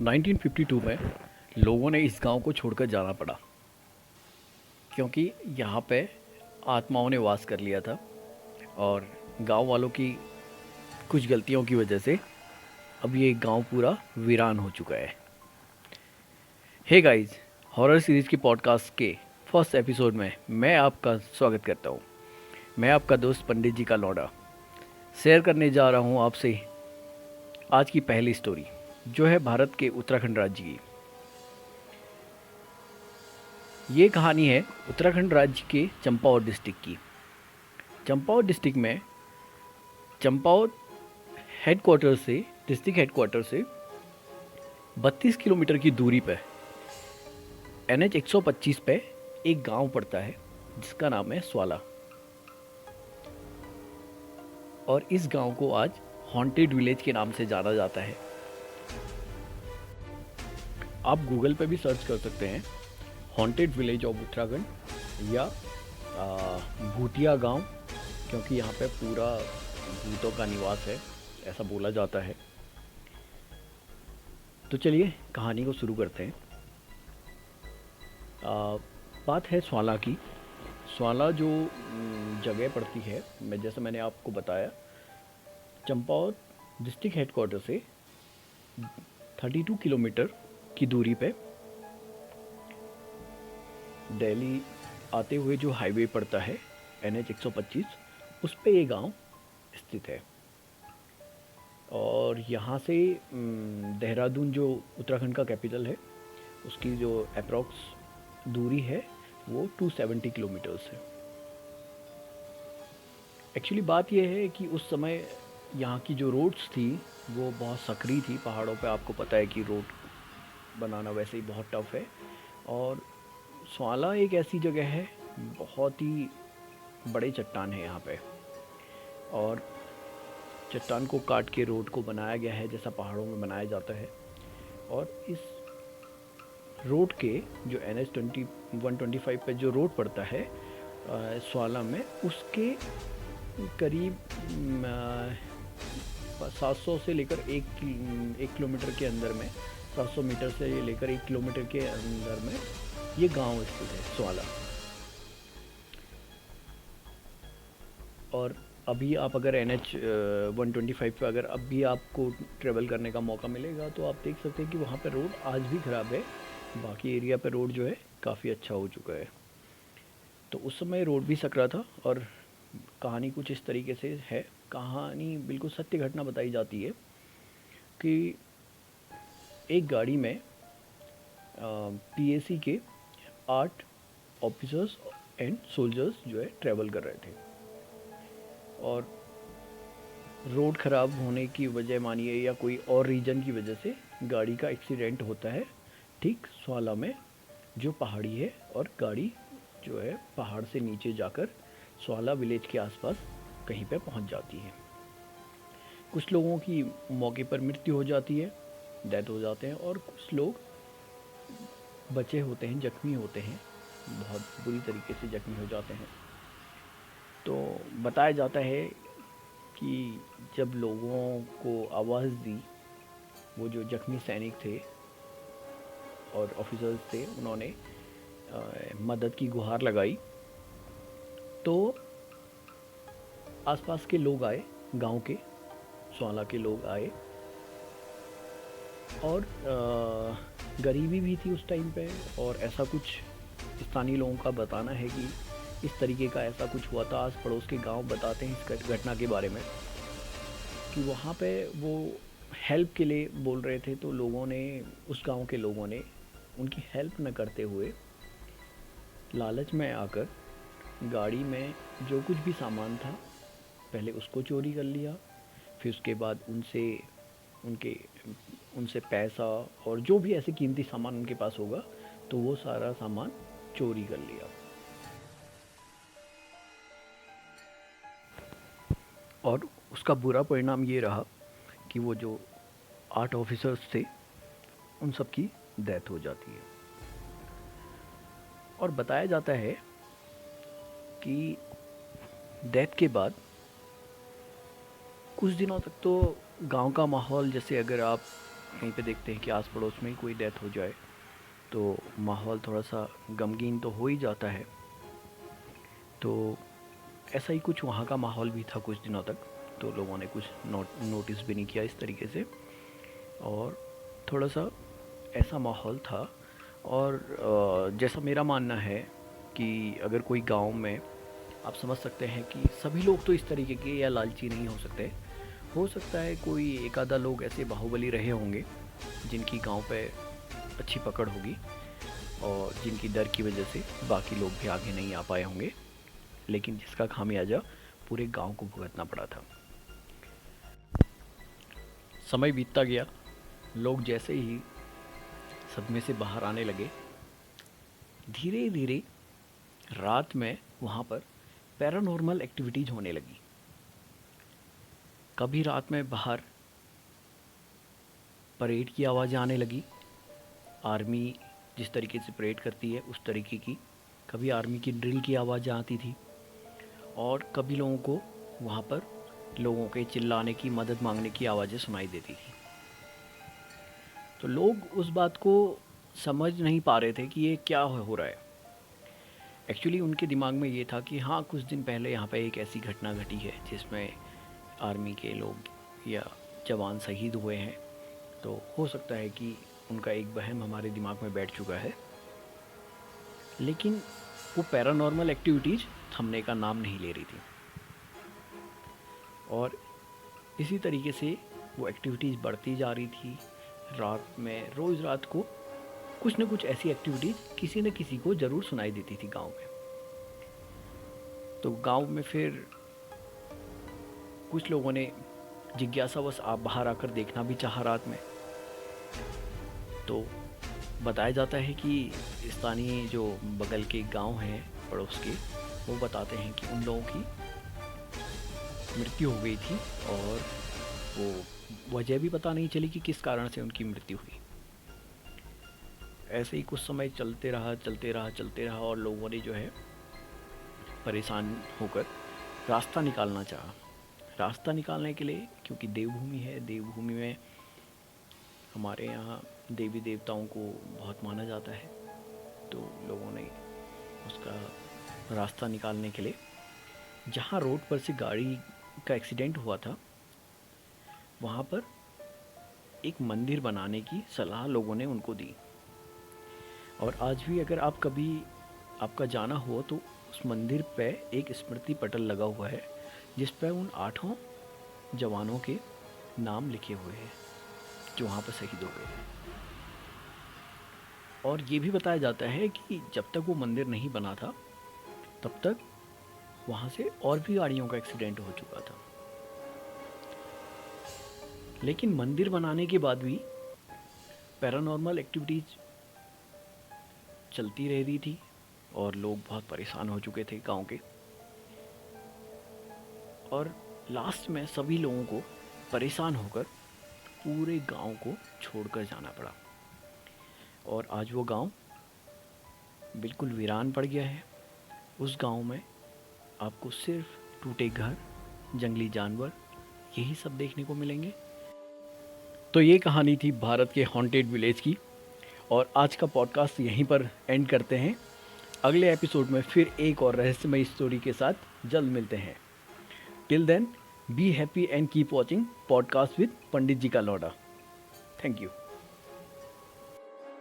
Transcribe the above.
1952 में लोगों ने इस गांव को छोड़कर जाना पड़ा क्योंकि यहाँ पे आत्माओं ने वास कर लिया था और गांव वालों की कुछ गलतियों की वजह से अब ये गांव पूरा वीरान हो चुका है। हे गाइस, हॉरर सीरीज़ की पॉडकास्ट के फर्स्ट एपिसोड में मैं आपका स्वागत करता हूँ। मैं आपका दोस्त पंडित जी का लौंडा शेयर करने जा रहा हूँ आपसे आज की पहली स्टोरी, जो है भारत के उत्तराखंड राज्य की। ये कहानी है उत्तराखंड राज्य के चंपावत डिस्ट्रिक्ट की। चंपावत डिस्ट्रिक्ट में चंपावत हेडक्वार्टर से डिस्ट्रिक्ट हेडक्वार्टर से 32 किलोमीटर की दूरी पर NH 125 पे एक गांव पड़ता है जिसका नाम है स्वाला। और इस गांव को आज हॉन्टेड विलेज के नाम से जाना जाता है। आप गूगल पे भी सर्च कर सकते हैं हॉन्टेड विलेज ऑफ उत्तराखंड या भूतिया गांव, क्योंकि यहाँ पे पूरा भूतों का निवास है, ऐसा बोला जाता है। तो चलिए कहानी को शुरू करते हैं। बात है स्वाला की। स्वाला जो जगह पड़ती है, जैसे मैंने आपको बताया, चंपावत डिस्ट्रिक्ट हेडक्वार्टर से 32 किलोमीटर की दूरी पे दिल्ली आते हुए जो हाईवे पड़ता है NH 125, उस पे ये गांव स्थित है। और यहाँ से देहरादून जो उत्तराखंड का कैपिटल है, उसकी जो अप्रॉक्स दूरी है वो 270 किलोमीटर्स है। एक्चुअली बात यह है कि उस समय यहाँ की जो रोड्स थी वो बहुत सकरी थी। पहाड़ों पे आपको पता है कि रोड बनाना वैसे ही बहुत टफ है। और स्वाला एक ऐसी जगह है, बहुत ही बड़े चट्टान है यहाँ पे, और चट्टान को काट के रोड को बनाया गया है जैसा पहाड़ों में बनाया जाता है। और इस रोड के जो NH 125 पे जो रोड पड़ता है स्वाला में, उसके करीब 700 से लेकर एक किलोमीटर के अंदर में, 700 मीटर से लेकर 1 किलोमीटर के अंदर में ये गांव स्थित है स्वाला। और अभी आप अगर NH 125 पे अगर अब भी आपको ट्रेवल करने का मौका मिलेगा तो आप देख सकते हैं कि वहाँ पे रोड आज भी ख़राब है। बाकी एरिया पे रोड जो है काफ़ी अच्छा हो चुका है। तो उस समय रोड भी सकरा था। और कहानी कुछ इस तरीके से है। कहानी बिल्कुल सत्य घटना बताई जाती है कि एक गाड़ी में PAC के 8 ऑफिसर्स एंड सोल्जर्स जो है ट्रैवल कर रहे थे। और रोड ख़राब होने की वजह मानिए या कोई और रीज़न की वजह से गाड़ी का एक्सीडेंट होता है ठीक स्वाला में, जो पहाड़ी है। और गाड़ी जो है पहाड़ से नीचे जाकर स्वाला विलेज के आसपास कहीं पे पहुंच जाती है। कुछ लोगों की मौके पर मृत्यु हो जाती है, डेथ हो जाते हैं, और कुछ लोग बचे होते हैं, जख्मी होते हैं, बहुत बुरी तरीके से जख्मी हो जाते हैं। तो बताया जाता है कि जब लोगों को आवाज़ दी, वो जो जख्मी सैनिक थे और ऑफिसर्स थे, उन्होंने मदद की गुहार लगाई, तो आसपास के लोग आए, गांव के स्वाला के लोग आए। और गरीबी भी थी उस टाइम पे, और ऐसा कुछ स्थानीय लोगों का बताना है कि इस तरीके का ऐसा कुछ हुआ था। आस पड़ोस के गांव बताते हैं इस घटना के बारे में कि वहाँ पे वो हेल्प के लिए बोल रहे थे, तो लोगों ने, उस गांव के लोगों ने उनकी हेल्प न करते हुए लालच में आकर गाड़ी में जो कुछ भी सामान था पहले उसको चोरी कर लिया। फिर उसके बाद उनसे पैसा और जो भी ऐसे कीमती सामान उनके पास होगा, तो वो सारा सामान चोरी कर लिया। और उसका बुरा परिणाम ये रहा कि वो जो 8 ऑफिसर्स थे उन सब की डेथ हो जाती है। और बताया जाता है कि डेथ के बाद कुछ दिनों तक तो गांव का माहौल, जैसे अगर आप कहीं पे देखते हैं कि आस पड़ोस में ही कोई डेथ हो जाए तो माहौल थोड़ा सा गमगीन तो हो ही जाता है। तो ऐसा ही कुछ वहाँ का माहौल भी था कुछ दिनों तक। तो लोगों ने कुछ नोटिस भी नहीं किया इस तरीके से, और थोड़ा सा ऐसा माहौल था। और जैसा मेरा मानना है कि अगर कोई गांव में, आप समझ सकते हैं कि सभी लोग तो इस तरीके के या लालची नहीं हो सकते। हो सकता है कोई एक आधा लोग ऐसे बाहुबली रहे होंगे जिनकी गांव पे अच्छी पकड़ होगी और जिनकी डर की वजह से बाकी लोग भी आगे नहीं आ पाए होंगे, लेकिन जिसका खामियाजा पूरे गांव को भुगतना पड़ा था। समय बीतता गया, लोग जैसे ही सदमे से बाहर आने लगे, धीरे धीरे रात में वहाँ पर पैरानॉर्मल एक्टिविटीज़ होने लगी। कभी रात में बाहर परेड की आवाज़ें आने लगी, आर्मी जिस तरीके से परेड करती है उस तरीके की। कभी आर्मी की ड्रिल की आवाज़ें आती थी, और कभी लोगों को वहाँ पर लोगों के चिल्लाने की, मदद मांगने की आवाज़ें सुनाई देती थी। तो लोग उस बात को समझ नहीं पा रहे थे कि ये क्या हो रहा है। एक्चुअली उनके दिमाग में ये था कि हाँ, कुछ दिन पहले यहाँ पे एक ऐसी घटना घटी है जिसमें आर्मी के लोग या जवान शहीद हुए हैं। तो हो सकता है कि उनका एक वहम हमारे दिमाग में बैठ चुका है। लेकिन वो पैरानॉर्मल एक्टिविटीज़ थमने का नाम नहीं ले रही थी, और इसी तरीके से वो एक्टिविटीज़ बढ़ती जा रही थी। रात में रोज़ रात को कुछ न कुछ ऐसी एक्टिविटीज़ किसी न किसी को ज़रूर सुनाई देती थी गांव में। तो गांव में फिर कुछ लोगों ने जिज्ञासावश आप बाहर आकर देखना भी चाहा रात में। तो बताया जाता है कि स्थानीय जो बगल के गांव हैं पड़ोस के, वो बताते हैं कि उन लोगों की मृत्यु हो गई थी, और वो वजह भी पता नहीं चली कि किस कारण से उनकी मृत्यु हुई। ऐसे ही कुछ समय चलते रहा, और लोगों ने जो है परेशान होकर रास्ता निकालना चाहा। रास्ता निकालने के लिए, क्योंकि देवभूमि है, देवभूमि में हमारे यहाँ देवी देवताओं को बहुत माना जाता है, तो लोगों ने उसका रास्ता निकालने के लिए जहाँ रोड पर से गाड़ी का एक्सीडेंट हुआ था वहाँ पर एक मंदिर बनाने की सलाह लोगों ने उनको दी। और आज भी अगर आप कभी आपका जाना हो तो उस मंदिर पे एक स्मृति पटल लगा हुआ है जिस पर उन 8 जवानों के नाम लिखे हुए हैं जो वहाँ पर शहीद हो गए। और ये भी बताया जाता है कि जब तक वो मंदिर नहीं बना था तब तक वहाँ से और भी गाड़ियों का एक्सीडेंट हो चुका था। लेकिन मंदिर बनाने के बाद भी पैरानॉर्मल एक्टिविटीज़ चलती रह रही थी, और लोग बहुत परेशान हो चुके थे गांव के। और लास्ट में सभी लोगों को परेशान होकर पूरे गांव को छोड़कर जाना पड़ा, और आज वो गांव बिल्कुल वीरान पड़ गया है। उस गांव में आपको सिर्फ टूटे घर, जंगली जानवर, यही सब देखने को मिलेंगे। तो ये कहानी थी भारत के हॉन्टेड विलेज की, और आज का पॉडकास्ट यहीं पर एंड करते हैं। अगले एपिसोड में फिर एक और रहस्यमय स्टोरी के साथ जल्द मिलते हैं। Till then, be happy and keep watching podcast with Pandit ji का लौड़ा। Thank you.